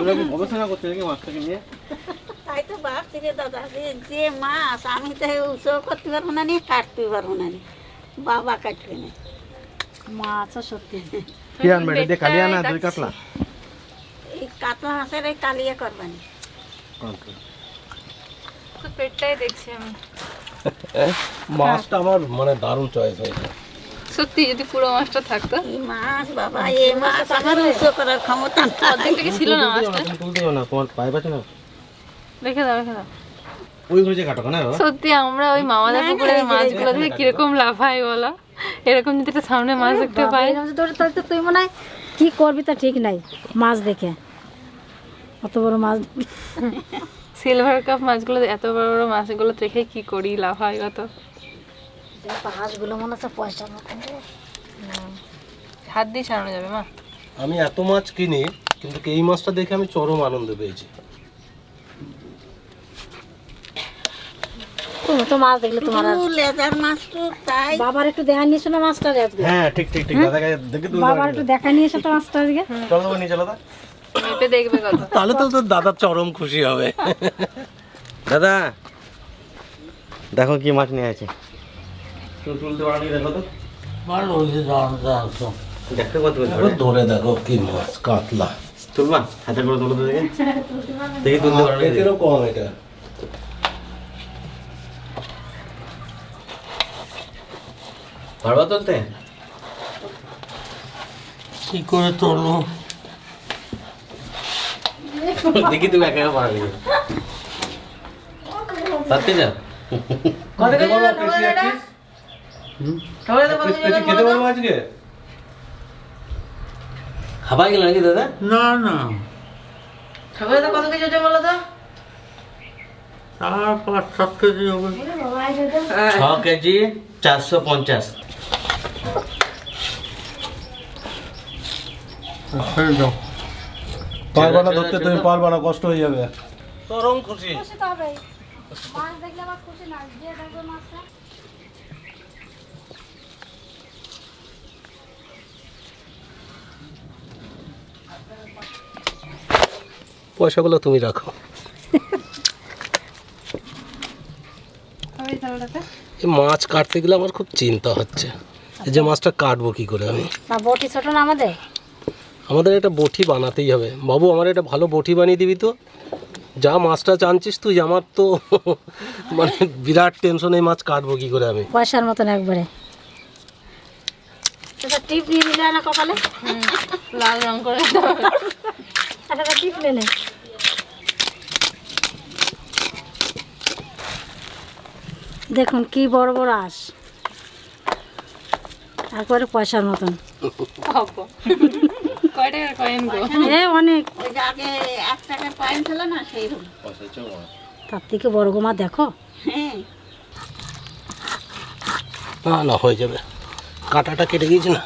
তোমরা কি গবেষণা করতে নাকি মাছটাকে নিয়ে? তাই তো ভাবছি রে দাদা, যে মাছ আমি তো উৎসব করতে পারবো না, নিয়ে কাটতে পারবো না, বাবা কাটবে না মাছও সত্যি। কি আনবে এটা দিয়ে কালিয়া না দুই কাতলা? এই কাতলা মাছের এই কালিয়া করবানি। তো পেটটাই দেখছি আমি। মাছটা আমার মানে দারুণ চয়েস হয়েছে সত্যি, যদি পুরো মাছটা থাকতো। এই মাছ বাবা, এই মাছ আমার উৎসব করার ক্ষমতা না। অর্ধেকটা ছিল না মাছটা। তুমি তুলতে যাও না, তোমার পায়ে বাঁচে না। রেখে দাও, রেখে দাও। ওই ঘুরে যে কাটো না বাবা। সত্যি আমরা ওই মামাদের পুকুরের মাছগুলো দেখে কিরকম লাফাই বলো। এরকম যদি একটা সামনে মাছ দেখতে পাই, তুই মনে হয় কি করবি তা ঠিক নাই। মাছ দেখে অত বড় মাছ, সিলভার কাপ মাছগুলো, এত বড় বড় মাছগুলো দেখে কি করি, লাফাই কত। হাঁসগুলো মনে হচ্ছে পয়সা মতন। হাত দিয়ে সারানো যাবে মা। আমি এত মাছ কিনি কিন্তু এই মাছটা দেখে আমি চরম আনন্দ পেয়েছি তুমি তো মাছ দেখলে তোমার লেজার মাছ তো তাই। বাবার একটু দেখা নিয়েছো না মাছটা আজকে? হ্যাঁ ঠিক ঠিক ঠিক, দাদাকে দেখে তুলতে বাবার একটু দেখা নিয়ে এসো তো মাছটা আজকে। চলো তো নিয়ে চলো দা। মেপে দেখবে কত। তাহলে তো তোর দাদা চরম খুশি হবে দাদা দেখো কি মাছ নিয়ে আছে। তুমি তুলতে পারো দেখো তো। ভালো হয়েছে দেখতে কত ধরে দেখো কি মাছ, কাতলা। তুলবা হাতে করে তুলো তো দেখে। দেখি তুলতে পারো না। এটারও কম এটা। পারবা তুলতে? কি করে তোলো দেখি তুমি একা একা পারবে। পারতে যাও। খেতে পারবো আজকে? হাবাই গেল নাকি দাদা? না না, কত কিছু হচ্ছে বলো তো? 4-5-7 কেজি হবে। 6 কেজি 450। পারবা না ধরতে, তুমি পারবা না, কষ্ট হয়ে যাবে। চরম খুশি। মাছ দেখলে আমার খুশি না, যে দেখবে মাছটা। পয়সাগুলো তুমি রাখো। এই মাছ কাটতে গেলে আমার খুব চিন্তা হচ্ছে, এই যে মাছটা কাটবো কি করে আমি। না বটি ছোট না আমাদের একটা বটি বানাতেই হবে। বাবু আমার একটা ভালো বটি বানিয়ে দিবি তো। যা মাছটা চানছিস তুই, আমার তো মানে বিরাট টেনশন, এই মাছ কাটবো কি করে আমি। পয়সার মতন একবারে। টিপ নিয়ে নিলে না কপালে, লাল রং করে একটা টিপ নিলে। দেখুন কি বড় বড় আঁশ, একবারে পয়সার মতন। কয় টাকার কয়েন গো? অনেক। ওই যে আগে 1 টাকার কয়েন ছিল না, সেই রকম। তার থেকে বড় গোমা দেখো। হ্যাঁ না না, হয়ে যাবে। কাঁটাটা কেটে গিয়েছে না।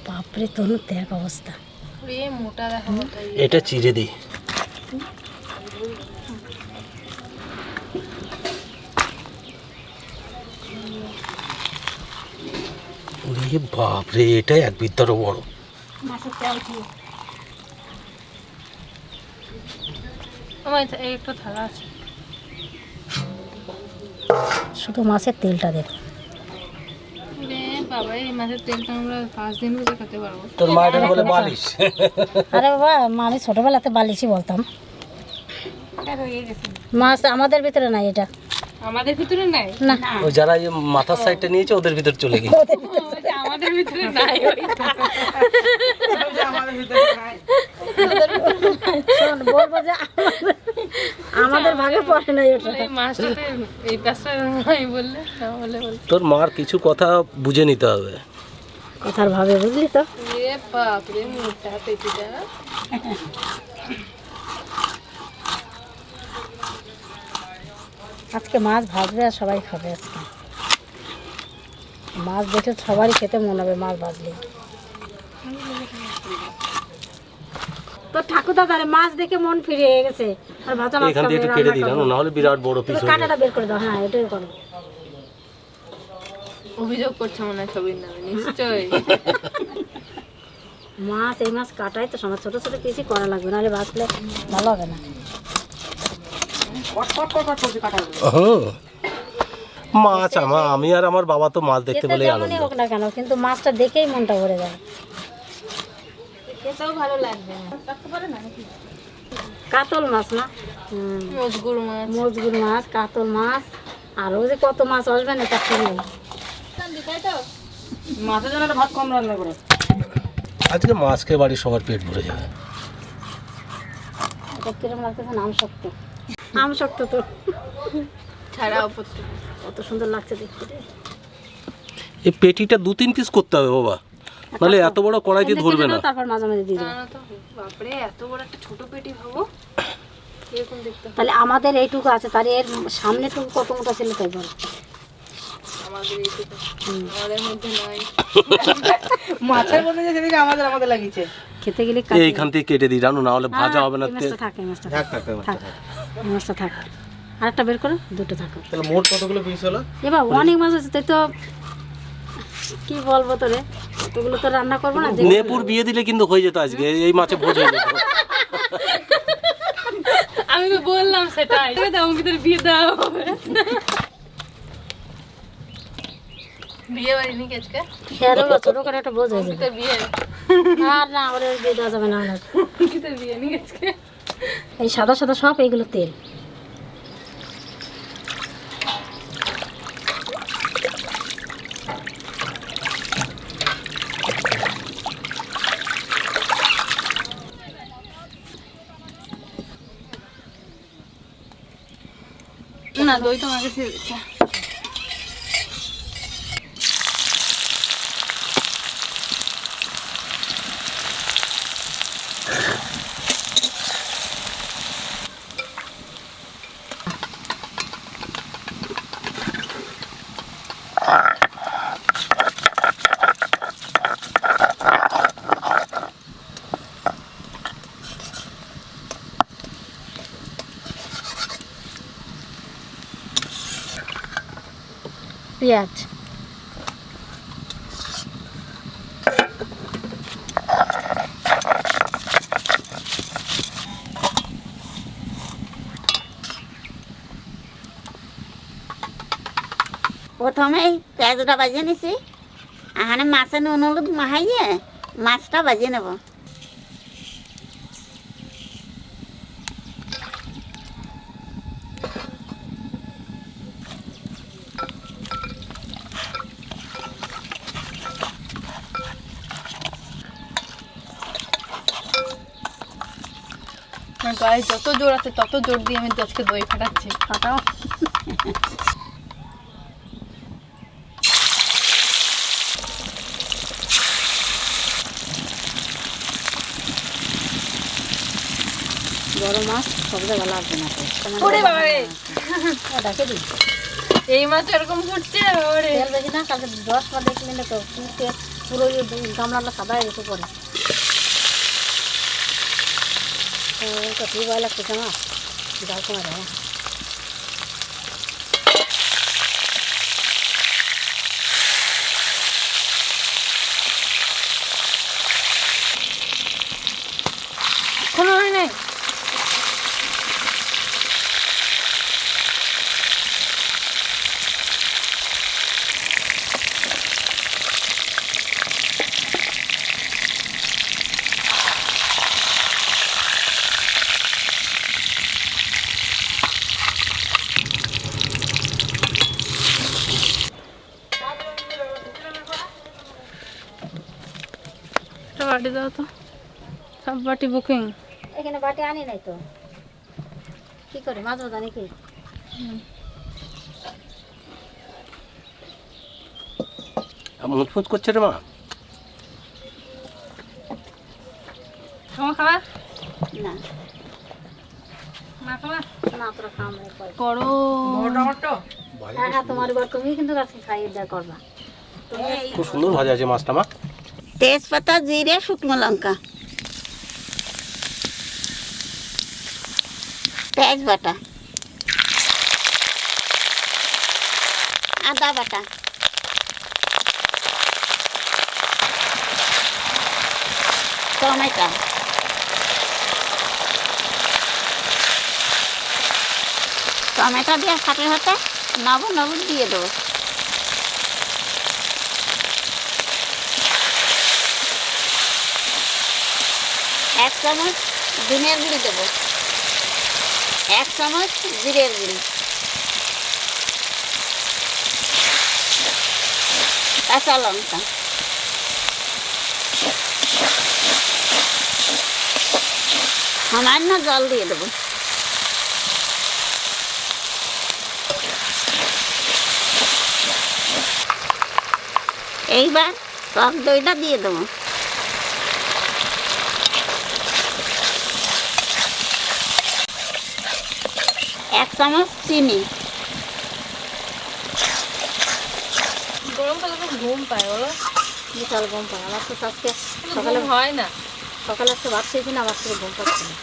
বাপরে তনু দেখ অবস্থা। মোটা দেখো। এটা চিড়ে দিই। বাপরে, এটা এক বিদ্যারও বড়। আমার একটু থালা আছে। শুধু মাছের তেলটা দেখ। বাবা, এই মাছের তেলটা আমরা 5 দিন ধরে খেতে পারবো। তোর মা এটা বলে বালিশ। আরে বাবা, আমি ছোটবেলাতে বালিশই বলতাম। মাছ আমাদের ভিতরে নাই এটা। আমাদের ভিতরে নাই না, ওই যারা এই মাথার সাইডটা নিয়েছে ওদের ভিতর চলে গেছে। আমাদের ভিতরে নাই বলবো যে আমাদের ভাগে পড়ে নাই ওটা। এই মাছটাতে এই পাশটা নাই বললে না, বলে তোর মার কিছু কথা বুঝে নিতে হবে। কথার ভাবে বুঝলি তো। এ বাপ রে, মোটা পেটিটা। আজকে মাছ ভাজবে আর সবাই খাবে। আজকে মাছ দেখে সবারই খেতে মনে হবে মাছ ভাজলে। তো ঠাকুরদা তাহলে মাছ দেখে মন ফিরে গেছে, আর ভাজা মাছ এখান দিয়ে একটু কেটে দিই, না হলে বিরাট বড় পিস। কাঁটাটা বের করে দাও। হ্যাঁ, এটাই করো। অভিযোগ করছে মনে হয় ছবির নামে, নিশ্চয়ই। মাছ এই মাছ কাটাই তো সময় ছোটো ছোটো পিসই করা লাগবে, নাহলে ভাজলে ভালো হবে না। মাছ আমি আর আমার বাবা তো মাছ দেখতে খেতে বলেই যেমনই আনন্দ। হোক না কেন, কিন্তু মাছটা দেখেই মনটা ভরে যায়। খেতেও ভালো লাগবে। কাতল মাছ না, মজগুর মাছ, মজগুর মাছ, কাতল মাছ, আরও যে কত মাছ আসবে না তার ঠিক নেই। মাছের জন্য ভাত কম রান্না করে। আজকে মাছ খেয়ে বাড়ির সবার পেট ভরে যাবে। এটা কিরকম লাগতেছে? আম শক্ত, আম শক্ত তো ছাড়া উপর থেকে। কত সুন্দর লাগছে দেখতে। এই পেটিটা 2-3 পিস করতে হবে বাবা, নাহলে এত বড় কড়াইতে ধরবে না। তারপর মাঝে মাঝে দিয়ে দেবো। না তো বাপরে, এত বড় একটা ছোট পেটি ভাবো, এরকম দেখতে হয়। তাহলে আমাদের এইটুকু আছে, তার এর সামনেটুকু কত মোটা ছিল তাই বল। আমাদের এইটুকু, আমাদের মধ্যে নাই। মাছের মধ্যে যে সেদিকে আমাদের লাগিয়েছে। খেতে গেলে এইখান থেকে কেটে দিই, জানো না হলে ভাজা হবে না। এই মাছটা থাক, এই মাছটা থাক থাক থাক, এই মাছটা থাক। আরেকটা বের করো, দুটো থাকো। তাহলে মোট কতগুলো পিস হলো? এবার অনেক মাছ আছে, তাই তো কি বলবো তোরে, এতগুলো তো রান্না করবো না। নেপুর বিয়ে দিলে কিন্তু হয়ে যেত আজকে, এই মাছে ভোজ হয়ে যেত। আমি তো বললাম সেটাই, আমার ভিতরে বিয়ে দেওয়া হবে। বিয়ে বাড়ি নাকি আজকে? খেয়ারও ছোট করে একটা বোঝ হয়ে যাবে। তোর বিয়ে? আর না, ওর বিয়ে দেওয়া যাবে না। তোর বিয়ে নাকি আজকে? এই সাদা সাদা সব এইগুলো তেল। না, দই তো আগে খেয়ে দিচ্ছে। পেঁয়াজ, প্রথমেই পেঁয়াজটা বাজিয়ে নিছি, এখানে মাছে নুন হলুদ মাখাইয়ে মাছটা বাজিয়ে নেব। আমার গায়ে যত জোর আছে তত জোর দিয়ে আমি আজকে দই ফাটাচ্ছি। ফাটাও। বড় মাছ সব জায়গা লাগবে না তো। ওরে বাবা রে, ডাকে দিই এই মাছ এরকম ফুটছে ওরে। তেল বেশি না, কালকে 10 বার দেখে নিলে তো তেল পুরো গামলাটা সাদা হয়ে গেছে পরে। ঠিক ভয় লাগতেছে আমার, যাও কমে যাও। কোনো হয় নাই। একটা বাটি দাও তো, সব বাটি বুকিং। এখানে বাটি আনি নাই তো, কি করে মাছ ভাজা নাকি? মুচমুচ করছে রে মা। তোমার খাবার না না খাবার না, তোরা খাম করো। হ্যাঁ হ্যাঁ, তোমার এবার তুমি কিন্তু আজকে খাইয়ে দেওয়া করবা। খুব সুন্দর ভাজা আছে মাছটা মা। তেজপাতা, জিরে, শুকনো লঙ্কা, পেঁয়াজ বাটা, আদা বাটা, টমেটো, টমেটো দিয়ে সাথে সাথে লবণ দিয়ে দেবো। এক চামচ ধনিয়ার গুঁড়ি দেবো, এক চামচ জিরের গুঁড়ি, কাঁচা লঙ্কা, সামান্য জল দিয়ে দেবো। এইবার টক দইটা দিয়ে দেবো। এক চামচ চিনি, গরমকালে তো ঘুম পায় বলো, বিশাল ঘুম পায় আমার তো আজকে সকালে হয় না। সকালে আজকে ভাত খেয়েছি না, আমার থেকে ঘুম পাচ্ছে না।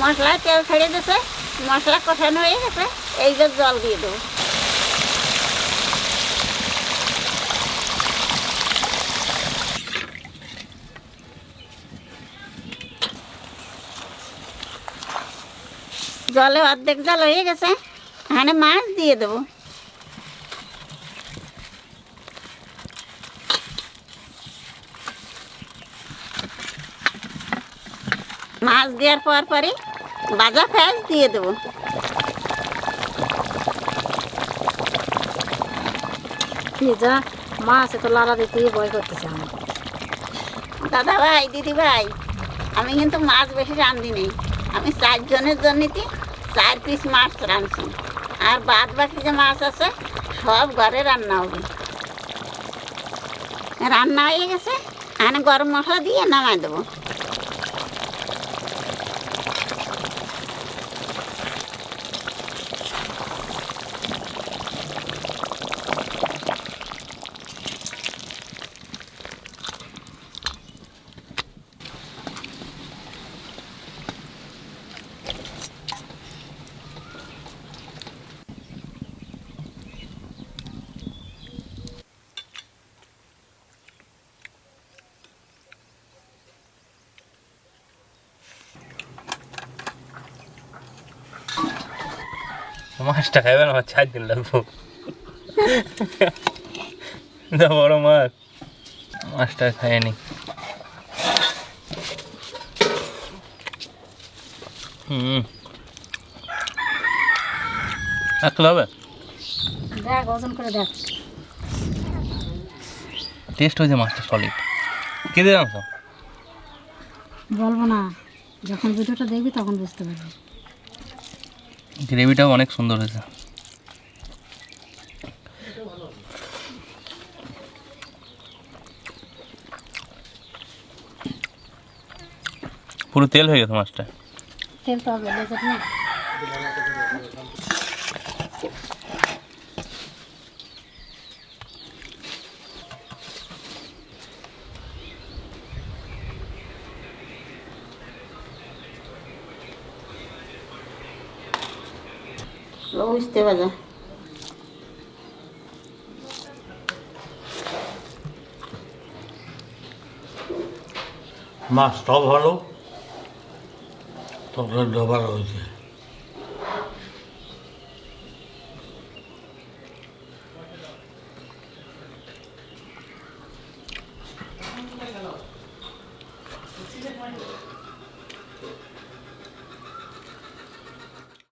মশলায় তেল ছেড়ে দিয়েছে, মশলা কষানো হয়ে গেছে, এইবার জল দিয়ে দেবো। জলে অর্ধেক জল হয়ে গেছে, এখানে মাছ দিয়ে দেবো। মাছ দেওয়ার পরই ভাজা পেঁয়াজ দিয়ে দেবো। যা মাছ এত লাড়া দিতেই ভয় করতেছে আমার। দাদা ভাই, দিদি ভাই, আমি কিন্তু মাছ বেশি রাঁধি নেই। আমি 4 জনের জন্যই 4 পিস মাছ রাঁধছি, আর বাদ বাকি যে মাছ আছে সব ঘরে রান্না হবে। রান্না হয়ে গেছে, এখানে গরম মশলা দিয়ে নামাই দেবো। মাছটা খাইবে না, আমার 4 দিন লাগবো। যা বড় মাছ, মাছটা খাইনি। একলা হবে, দেখ ওজন করে দেখ। টেস্ট হয়েছে মাছটা সলিড। কে দিয়ে জানছো? বলবো না, যখন ভিডিওটা দেখবি তখন বুঝতে পারবি। গ্রেভিটাও অনেক সুন্দর হয়েছে। পুরো তেল হয়ে গেছে মাছটা। তেল তো হবে লেজের না। বুঝতে পারো মাছটাও ভালো, তরকারিটা ভালো হয়েছে।